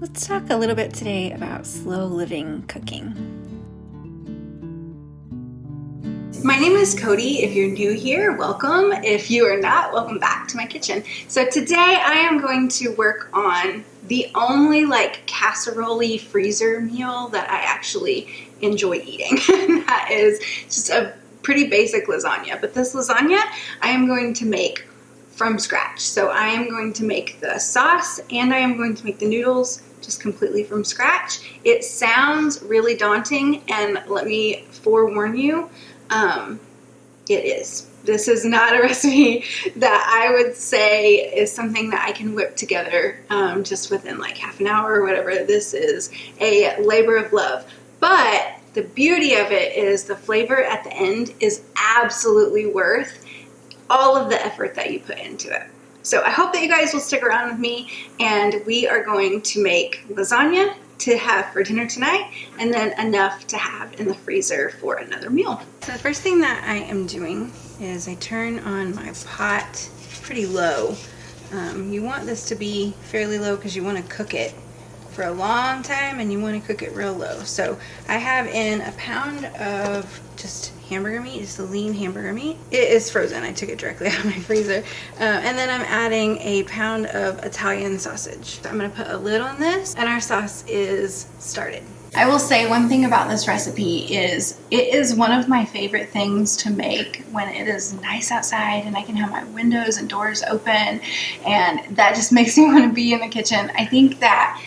Let's talk a little bit today about slow living cooking. My name is Cody. If you're new here, welcome. If you are not, welcome back to my kitchen. So today I am going to work on the only casserole-y freezer meal that I actually enjoy eating. And that is just a pretty basic lasagna. But this lasagna I am going to make from scratch. So I am going to make the sauce and I am going to make the noodles just completely from scratch. It sounds really daunting, and let me forewarn you, it is. This is not a recipe that I would say is something that I can whip together just within like half an hour or whatever. This is a labor of love. But the beauty of it is the flavor at the end is absolutely worth all of the effort that you put into it. So I hope that you guys will stick around with me, and we are going to make lasagna to have for dinner tonight, and then enough to have in the freezer for another meal. So the first thing that I am doing is I turn on my pot pretty low. You want this to be fairly low because you want to cook it for a long time and you want to cook it real low. So I have in a pound of just hamburger meat, just a lean hamburger meat. It is frozen. I took it directly out of my freezer. And then I'm adding a pound of Italian sausage. I'm going to put a lid on this, and our sauce is started. I will say one thing about this recipe is it is one of my favorite things to make when it is nice outside and I can have my windows and doors open, and that just makes me want to be in the kitchen. I think that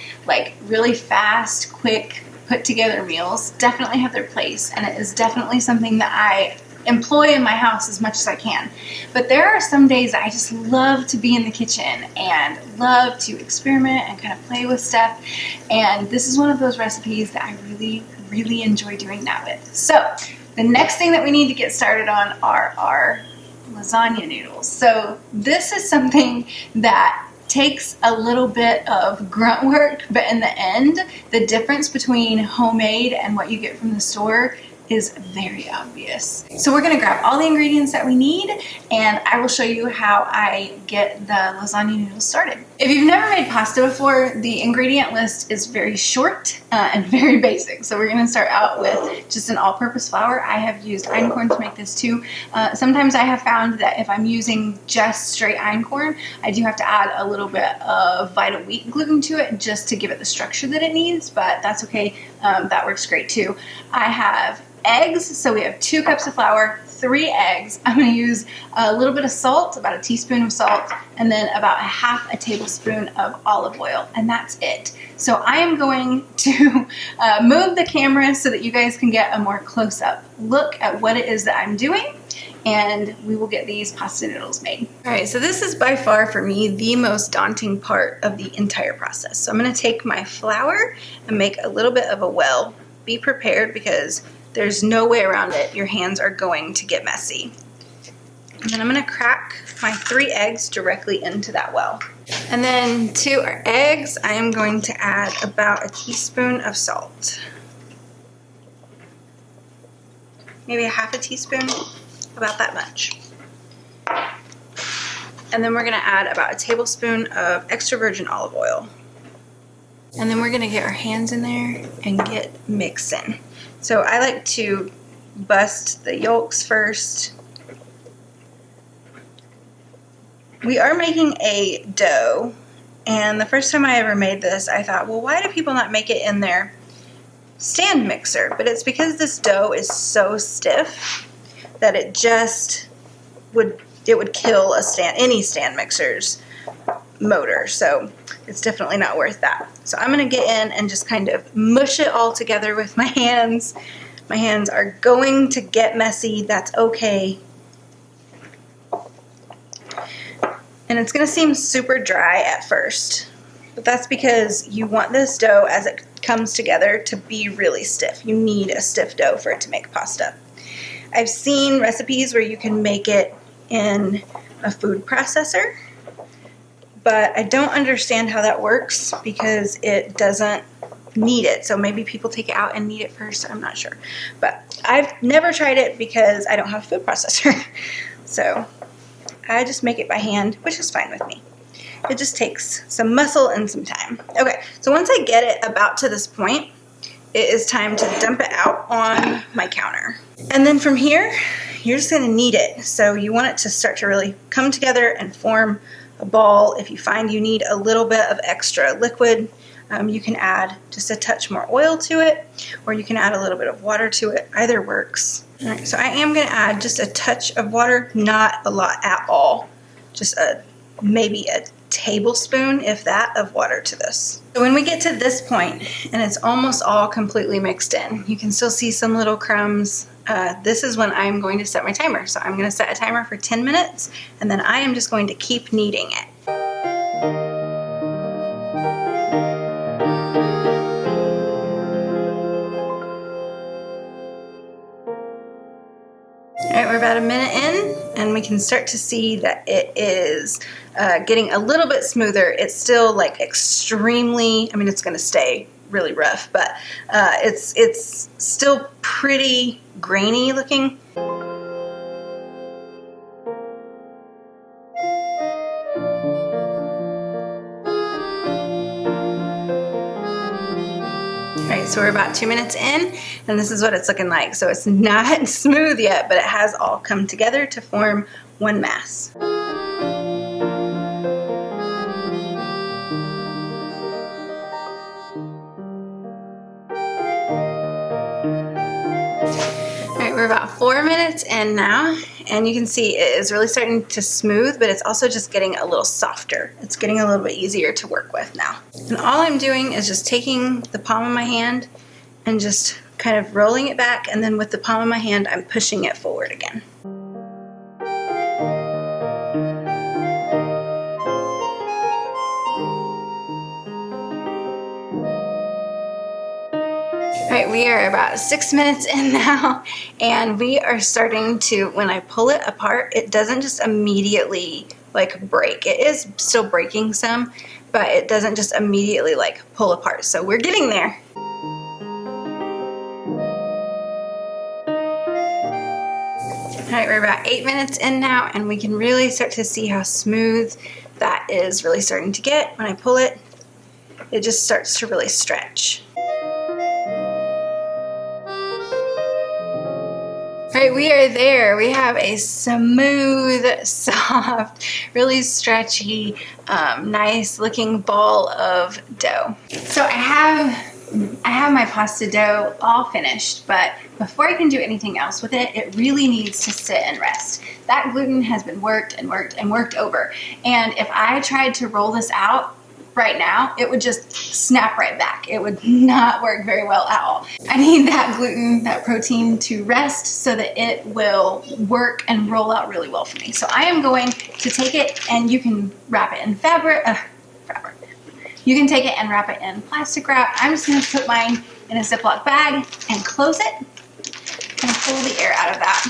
really fast, quick, put together meals definitely have their place, and it is definitely something that I employ in my house as much as I can. But there are some days that I just love to be in the kitchen and love to experiment and kind of play with stuff, and this is one of those recipes that I really enjoy doing that with. So the next thing that we need to get started on are our lasagna noodles. So this is something that takes a little bit of grunt work, but in the end, the difference between homemade and what you get from the store is very obvious. So we're gonna grab all the ingredients that we need, and I will show you how I get the lasagna noodles started. If you've never made pasta before, the ingredient list is very short and very basic. So we're gonna start out with just an all-purpose flour. I have used einkorn to make this too. Sometimes I have found that if I'm using just straight einkorn, I do have to add a little bit of Vita wheat gluten to it just to give it the structure that it needs, but that's okay. That works great too. I have eggs, so we have 2 cups of flour, 3 eggs. I'm going to use a little bit of salt, about a teaspoon of salt, and then about half a tablespoon of olive oil, and that's it. So I am going to move the camera so that you guys can get a more close-up look at what it is that I'm doing, and we will get these pasta noodles made. All right, so this is by far for me the most daunting part of the entire process. So I'm going to take my flour and make a little bit of a well. Be prepared because there's no way around it. Your hands are going to get messy. And then I'm going to crack my 3 eggs directly into that well. And then to our eggs, I am going to add about a teaspoon of salt. Maybe a half a teaspoon, about that much. And then we're going to add about a tablespoon of extra virgin olive oil. And then we're going to get our hands in there and get mixing. So I like to bust the yolks first. We are making a dough, and the first time I ever made this, I thought, well, why do people not make it in their stand mixer? But it's because this dough is so stiff that it just would kill any stand mixer's motor. So it's definitely not worth that. So I'm going to get in and just kind of mush it all together with my hands. My hands are going to get messy. That's okay. And it's going to seem super dry at first, but that's because you want this dough as it comes together to be really stiff. You need a stiff dough for it to make pasta. I've seen recipes where you can make it in a food processor, but I don't understand how that works because it doesn't need it. So maybe people take it out and knead it first. I'm not sure. But I've never tried it because I don't have a food processor. So I just make it by hand, which is fine with me. It just takes some muscle and some time. Okay, so once I get it about to this point, it is time to dump it out on my counter. And then from here, you're just gonna knead it. So you want it to start to really come together and form a ball. If you find you need a little bit of extra liquid, you can add just a touch more oil to it, or you can add a little bit of water to it. Either works. All right, so I am gonna add just a touch of water, not a lot at all. Just maybe a tablespoon, if that, of water to this. So when we get to this point and it's almost all completely mixed in, you can still see some little crumbs. This is when I'm going to set my timer. So I'm going to set a timer for 10 minutes and then I am just going to keep kneading it. All right, we're about a minute in and we can start to see that it is getting a little bit smoother. It's still like extremely, I mean, it's going to stay really rough, but it's still pretty grainy looking. Alright, so we're about 2 minutes in, and this is what it's looking like. So it's not smooth yet, but it has all come together to form one mass. Alright, we're about 4 minutes in now, and you can see it is really starting to smooth, but it's also just getting a little softer. It's getting a little bit easier to work with now. And all I'm doing is just taking the palm of my hand and just kind of rolling it back, and then with the palm of my hand, I'm pushing it forward again. Alright, we are about 6 minutes in now, and we are starting to, when I pull it apart, it doesn't just immediately like break. It is still breaking some, but it doesn't just immediately like pull apart. So we're getting there. Alright, we're about 8 minutes in now, and we can really start to see how smooth that is really starting to get. When I pull it, it just starts to really stretch. Alright, we are there. We have a smooth, soft, really stretchy, nice looking ball of dough. So I have my pasta dough all finished, but before I can do anything else with it, it really needs to sit and rest. That gluten has been worked and worked and worked over. And if I tried to roll this out right now, it would just snap right back. It would not work very well at all. I need that gluten, that protein to rest so that it will work and roll out really well for me. So I am going to take it, and you can wrap it in fabric. You can take it and wrap it in plastic wrap. I'm just going to put mine in a Ziploc bag and close it and pull the air out of that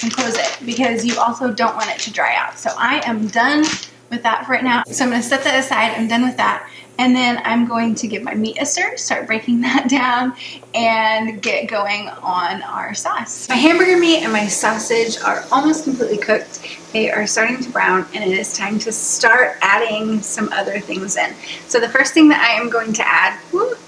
and close it, because you also don't want it to dry out. So I am done with that for right now. So I'm going to set that aside. I'm done with that. And then I'm going to give my meat a stir, start breaking that down, and get going on our sauce. My hamburger meat and my sausage are almost completely cooked. They are starting to brown, and it is time to start adding some other things in. So the first thing that I am going to add,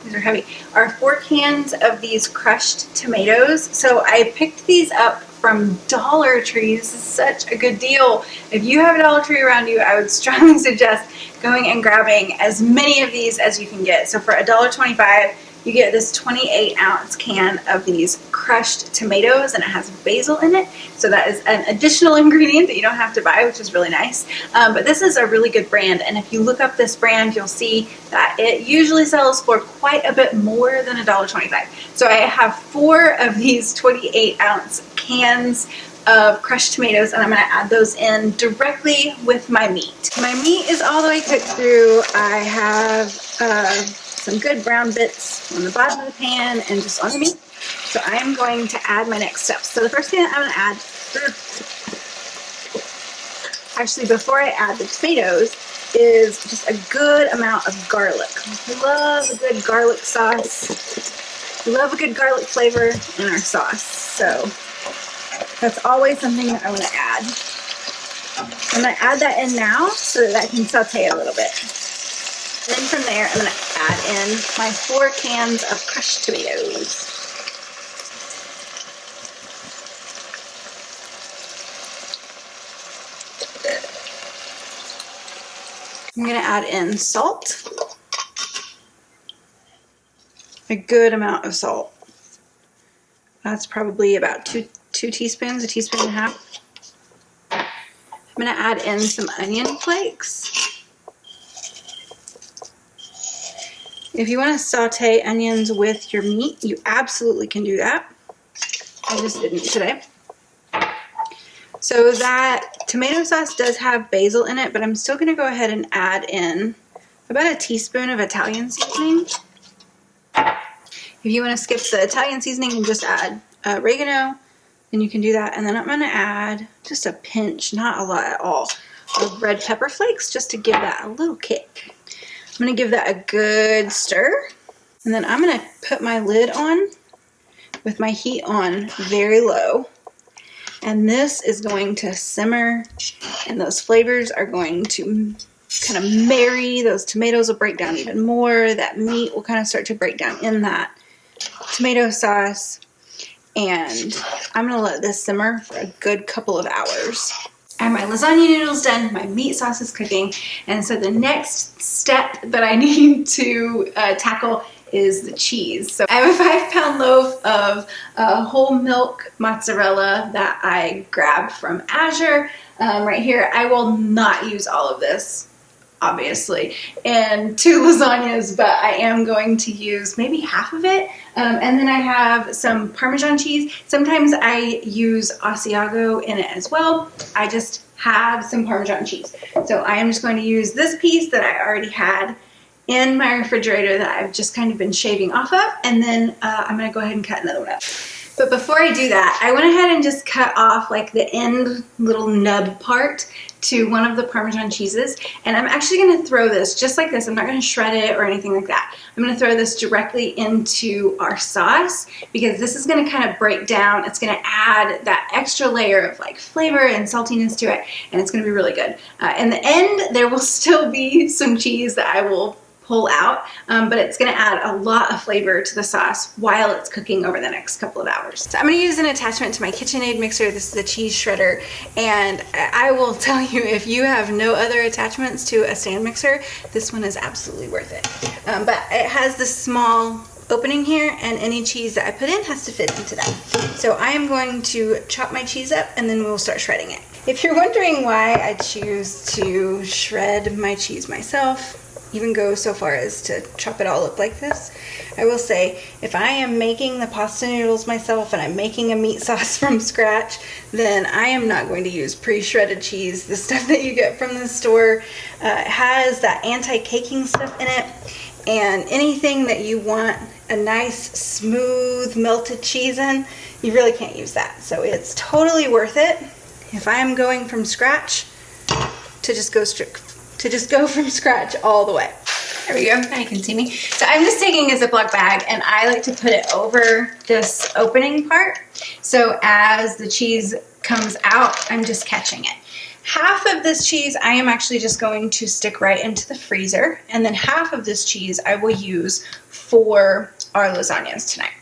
these are heavy, are 4 cans of these crushed tomatoes. So I picked these up from Dollar Tree. This is such a good deal. If you have a Dollar Tree around you, I would strongly suggest going and grabbing as many of these as you can get. So for $1.25, you get this 28-ounce can of these crushed tomatoes, and it has basil in it. So that is an additional ingredient that you don't have to buy, which is really nice. But this is a really good brand, and if you look up this brand, you'll see that it usually sells for quite a bit more than $1.25. So I have 4 of these 28-ounce cans of crushed tomatoes, and I'm going to add those in directly with my meat. My meat is all the way cooked through. I have some good brown bits on the bottom of the pan and just on the meat. So I am going to add my next steps. So the first thing that I'm going to add, actually before I add the tomatoes, is just a good amount of garlic. I love a good garlic sauce. We love a good garlic flavor in our sauce. So that's always something that I want to add. I'm gonna add that in now so that I can saute a little bit. And then from there, I'm gonna add in my 4 cans of crushed tomatoes. I'm gonna add in salt. A good amount of salt. That's probably about two teaspoons, a teaspoon and a half. I'm gonna add in some onion flakes. If you want to saute onions with your meat, you absolutely can do that. I just didn't today. So that tomato sauce does have basil in it, but I'm still gonna go ahead and add in about a teaspoon of Italian seasoning. If you want to skip the Italian seasoning and just add oregano, then you can do that. And then I'm going to add just a pinch, not a lot at all, of red pepper flakes just to give that a little kick. I'm going to give that a good stir. And then I'm going to put my lid on with my heat on very low. And this is going to simmer, and those flavors are going to kind of marry. Those tomatoes will break down even more. That meat will kind of start to break down in that tomato sauce, and I'm gonna let this simmer for a good couple of hours. I have my lasagna noodles done, my meat sauce is cooking, and so the next step that I need to tackle is the cheese. So I have a 5-pound loaf of whole milk mozzarella that I grabbed from Azure right here. I will not use all of this, obviously, and 2 lasagnas, but I am going to use maybe half of it. And then I have some Parmesan cheese. Sometimes I use Asiago in it as well. I just have some Parmesan cheese. So I am just going to use this piece that I already had in my refrigerator that I've just kind of been shaving off of. And then I'm gonna go ahead and cut another one up. But before I do that, I went ahead and just cut off like the end little nub part to one of the Parmesan cheeses. And I'm actually gonna throw this just like this. I'm not gonna shred it or anything like that. I'm gonna throw this directly into our sauce because this is gonna kind of break down. It's gonna add that extra layer of like flavor and saltiness to it. And it's gonna be really good. In the end, there will still be some cheese that I will pull out, but it's gonna add a lot of flavor to the sauce while it's cooking over the next couple of hours. So I'm gonna use an attachment to my KitchenAid mixer. This is a cheese shredder, and I will tell you, if you have no other attachments to a stand mixer, this one is absolutely worth it. But it has this small opening here, and any cheese that I put in has to fit into that. So I am going to chop my cheese up, and then we'll start shredding it. If you're wondering why I choose to shred my cheese myself, even go so far as to chop it all up like this, I will say, if I am making the pasta noodles myself and I'm making a meat sauce from scratch, then I am not going to use pre-shredded cheese. The stuff that you get from the store has that anti-caking stuff in it, and anything that you want a nice smooth melted cheese in, you really can't use that. So it's totally worth it if I am going from scratch to just go from scratch all the way. There we go, now you can see me. So I'm just taking a Ziploc bag and I like to put it over this opening part. So as the cheese comes out, I'm just catching it. Half of this cheese I am actually just going to stick right into the freezer, and then half of this cheese I will use for our lasagnas tonight.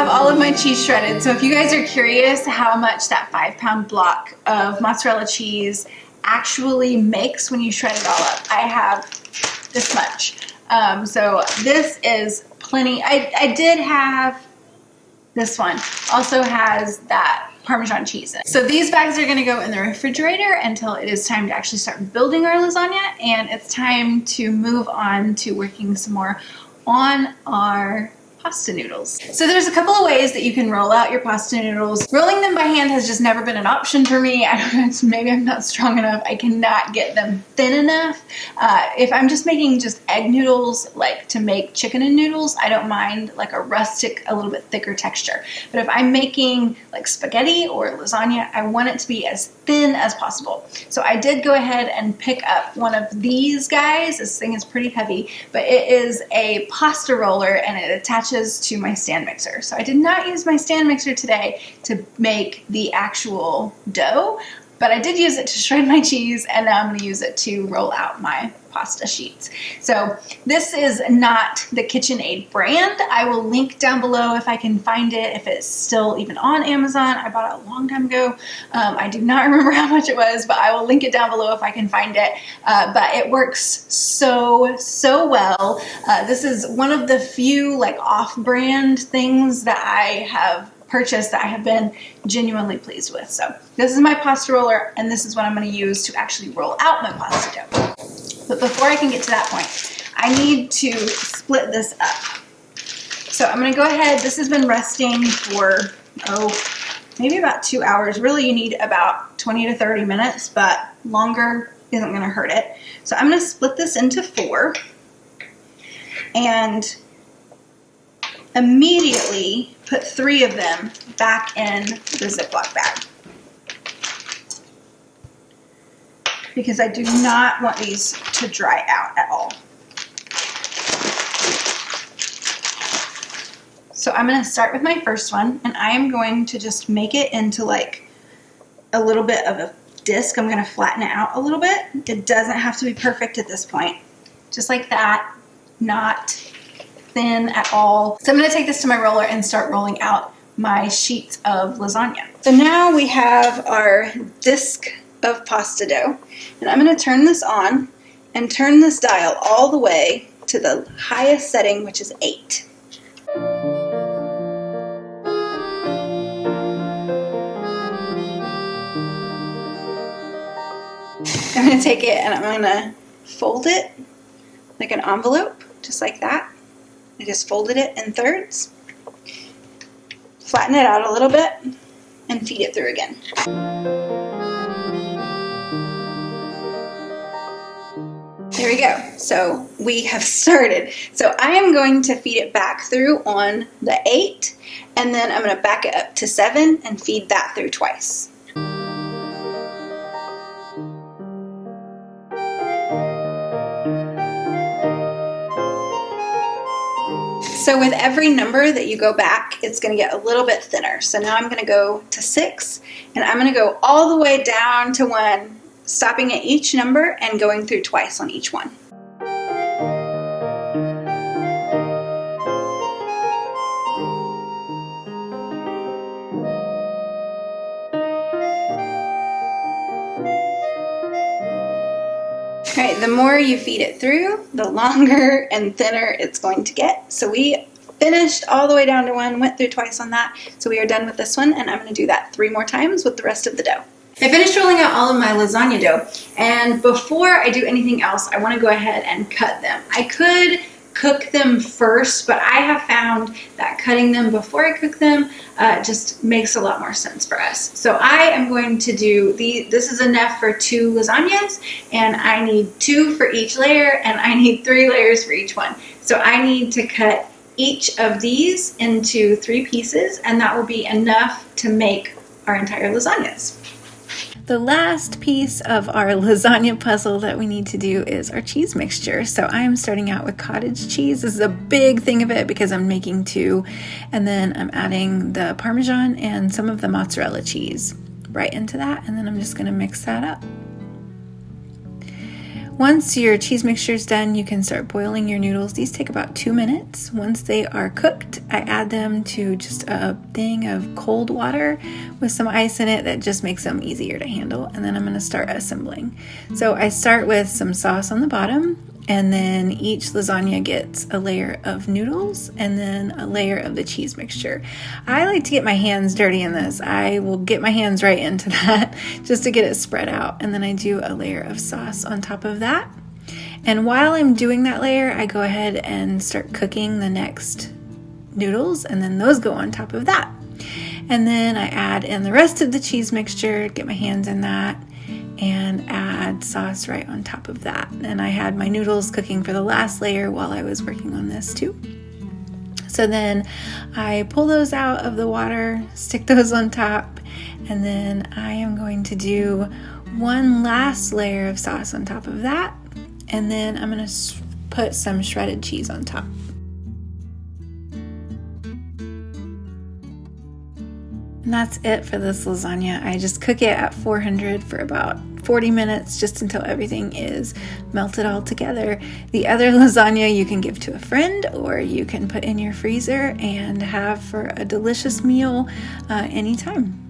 All of my cheese shredded. So if you guys are curious how much that 5-pound block of mozzarella cheese actually makes when you shred it all up, I have this much. So this is plenty. I did have this one. Also has that Parmesan cheese in it. So these bags are gonna go in the refrigerator until it is time to actually start building our lasagna, and it's time to move on to working some more on our pasta noodles. So there's a couple of ways that you can roll out your pasta noodles. Rolling them by hand has just never been an option for me. I don't know, maybe I'm not strong enough. I cannot get them thin enough. If I'm just making just egg noodles, like to make chicken and noodles, I don't mind like a rustic, a little bit thicker texture. But if I'm making like spaghetti or lasagna, I want it to be as thin as possible. So I did go ahead and pick up one of these guys. This thing is pretty heavy, but it is a pasta roller and it attaches to my stand mixer. So I did not use my stand mixer today to make the actual dough, but I did use it to shred my cheese, and now I'm going to use it to roll out my pasta sheets. So this is not the KitchenAid brand. I will link down below if I can find it, if it's still even on Amazon. I bought it a long time ago. I do not remember how much it was, but I will link it down below if I can find it. But it works so well. This is one of the few like off-brand things that I have purchase that I have been genuinely pleased with. So this is my pasta roller, and this is what I'm going to use to actually roll out my pasta dough. But before I can get to that point, I need to split this up. So I'm going to go ahead. This has been resting for, maybe about 2 hours. Really, you need about 20 to 30 minutes, but longer isn't going to hurt it. So I'm going to split this into 4 and immediately put 3 of them back in the Ziploc bag, because I do not want these to dry out at all. So I'm going to start with my first one, and I am going to just make it into like a little bit of a disc. I'm going to flatten it out a little bit. It doesn't have to be perfect at this point. Just like that, not thin at all. So I'm going to take this to my roller and start rolling out my sheets of lasagna. So now we have our disc of pasta dough, and I'm going to turn this on and turn this dial all the way to the highest setting, which is 8. I'm going to take it and I'm going to fold it like an envelope, just like that. I just folded it in thirds, flatten it out a little bit, and feed it through again. There we go. So we have started. So I am going to feed it back through on the 8, and then I'm going to back it up to 7 and feed that through twice. So with every number that you go back, it's going to get a little bit thinner. So now I'm going to go to 6, and I'm going to go all the way down to 1, stopping at each number and going through twice on each one. All right, the more you feed it through, the longer and thinner it's going to get. So we finished all the way down to 1, went through twice on that. So we are done with this one, and I'm going to do that 3 more times with the rest of the dough. I finished rolling out all of my lasagna dough, and before I do anything else, I want to go ahead and cut them. I could cook them first, but I have found that cutting them before I cook them just makes a lot more sense for us. So I am going to do this is enough for 2 lasagnas, and I need 2 for each layer, and I need 3 layers for each one. So I need to cut each of these into 3 pieces, and that will be enough to make our entire lasagnas. The last piece of our lasagna puzzle that we need to do is our cheese mixture. So I'm starting out with cottage cheese. This is a big thing of it because I'm making 2. And then I'm adding the Parmesan and some of the mozzarella cheese right into that. And then I'm just going to mix that up. Once your cheese mixture is done, you can start boiling your noodles. These take about 2 minutes. Once they are cooked, I add them to just a thing of cold water with some ice in it that just makes them easier to handle. And then I'm going to start assembling. So I start with some sauce on the bottom, and then each lasagna gets a layer of noodles and then a layer of the cheese mixture. I like to get my hands dirty in this. I will get my hands right into that just to get it spread out. And then I do a layer of sauce on top of that. And while I'm doing that layer, I go ahead and start cooking the next noodles, and then those go on top of that. And then I add in the rest of the cheese mixture, get my hands in that, and add sauce right on top of that. And I had my noodles cooking for the last layer while I was working on this too. So then I pull those out of the water, stick those on top, and then I am going to do one last layer of sauce on top of that, and then I'm going to put some shredded cheese on top. And that's it for this lasagna. I just cook it at 400 for about 40 minutes, just until everything is melted all together. The other lasagna you can give to a friend, or you can put in your freezer and have for a delicious meal anytime.